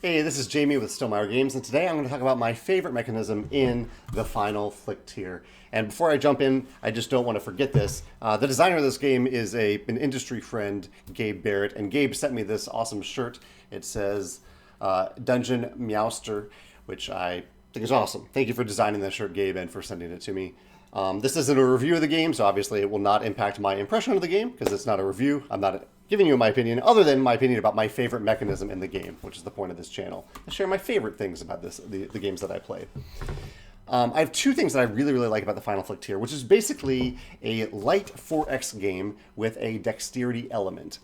Hey, this is Jamey with Stillmeyer Games, and today I'm going to talk about my favorite mechanism in the Final Flicktier. And before I jump in, I just don't want to forget this. The designer of this game is an industry friend, Gabe Barrett, and Gabe sent me this awesome shirt. It says Dungeon Meowster, which I think is awesome. Thank you for designing this shirt, Gabe, and for sending it to me. This isn't a review of the game, so obviously it will not impact my impression of the game, because it's not a review. I'm not giving you my opinion, other than my opinion about my favorite mechanism in the game, which is the point of this channel. I share my favorite things about the games that I play. I have two things that I really like about the Final Flicktier, which is basically a light 4X game with a dexterity element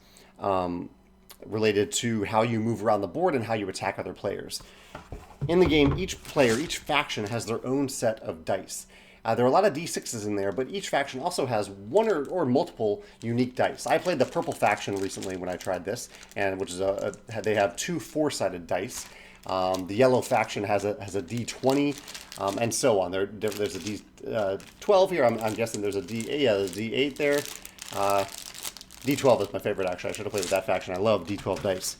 related to how you move around the board and how you attack other players. In the game, each faction has their own set of dice. There are a lot of d6s in there, but each faction also has one or multiple unique dice. I played the purple faction recently when I tried this, and which is they have two 4-sided dice. The yellow faction has a d20, and so on. There's a d12 here. I'm guessing there's a d8 there. D12 is my favorite, actually. I should have played with that faction. I love d12 dice.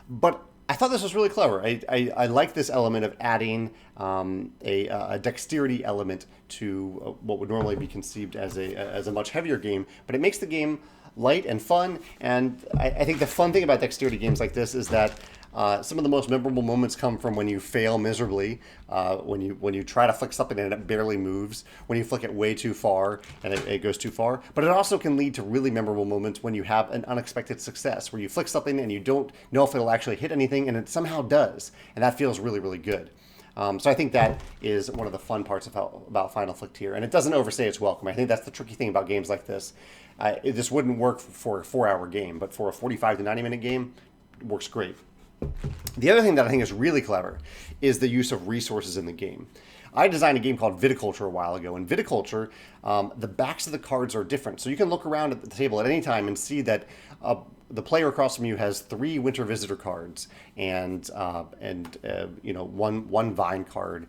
But I thought this was really clever. I like this element of adding a dexterity element to what would normally be conceived as a much heavier game, but it makes the game light and fun. And I think the fun thing about dexterity games like this is that some of the most memorable moments come from when you fail miserably, when you try to flick something and it barely moves, when you flick it way too far and it goes too far. But it also can lead to really memorable moments when you have an unexpected success, where you flick something and you don't know if it'll actually hit anything, and it somehow does, and that feels really good. So I think that is one of the fun parts about Final Flicktier, and it doesn't overstay its welcome. I think that's the tricky thing about games like this. This wouldn't work for a 4-hour game, but for a 45 to 90-minute game, it works great. The other thing that I think is really clever is the use of resources in the game. I designed a game called Viticulture a while ago. In Viticulture, the backs of the cards are different. So you can look around at the table at any time and see that the player across from you has 3 Winter Visitor cards and one Vine card.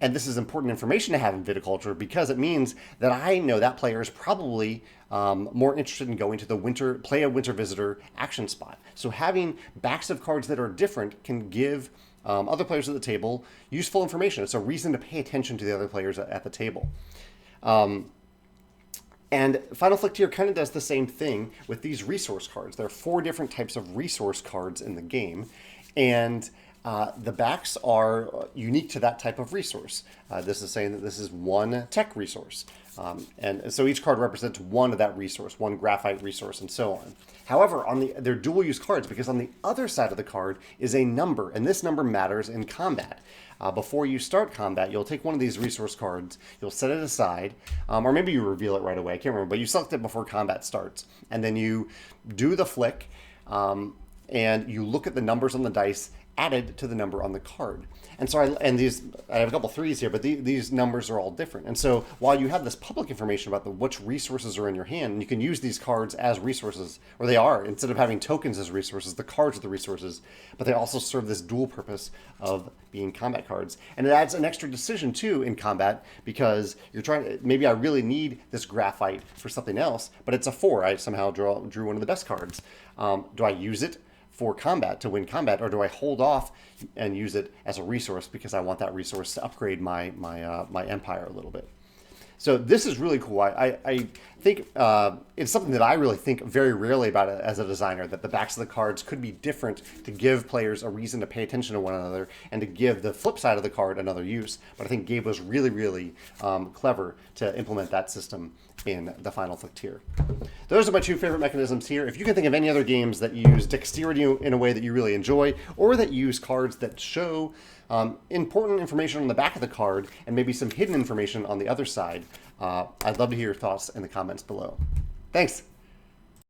And this is important information to have in Viticulture because it means that I know that player is probably more interested in going to the play a Winter Visitor action spot. So having backs of cards that are different can give other players at the table useful information. It's a reason to pay attention to the other players at the table. And Final Flicktier kind of does the same thing with these resource cards. There are 4 different types of resource cards in the game, and the backs are unique to that type of resource. This is saying that this is one tech resource. And so each card represents one of that resource, one graphite resource, and so on. However, they're dual-use cards because on the other side of the card is a number, and this number matters in combat. Before you start combat, you'll take one of these resource cards, you'll set it aside, or maybe you reveal it right away, I can't remember, but you select it before combat starts, and then you do the flick, and you look at the numbers on the dice added to the number on the card. And so I have a couple 3s here, but these numbers are all different. And so while you have this public information about which resources are in your hand, and you can use these cards as resources, or they are, instead of having tokens as resources, the cards are the resources, but they also serve this dual purpose of being combat cards. And it adds an extra decision too in combat, because maybe I really need this graphite for something else, but it's a 4. I somehow drew one of the best cards. Do I use it for combat to win combat, or do I hold off and use it as a resource because I want that resource to upgrade my empire a little bit? So this is really cool. I think it's something that I really think very rarely about it as a designer, that the backs of the cards could be different to give players a reason to pay attention to one another and to give the flip side of the card another use. But I think Gabe was really clever to implement that system in the Final Flicktier. Those are my 2 favorite mechanisms here. If you can think of any other games that use dexterity in a way that you really enjoy, or that use cards that show important information on the back of the card and maybe some hidden information on the other side, I'd love to hear your thoughts in the comments below. Thanks.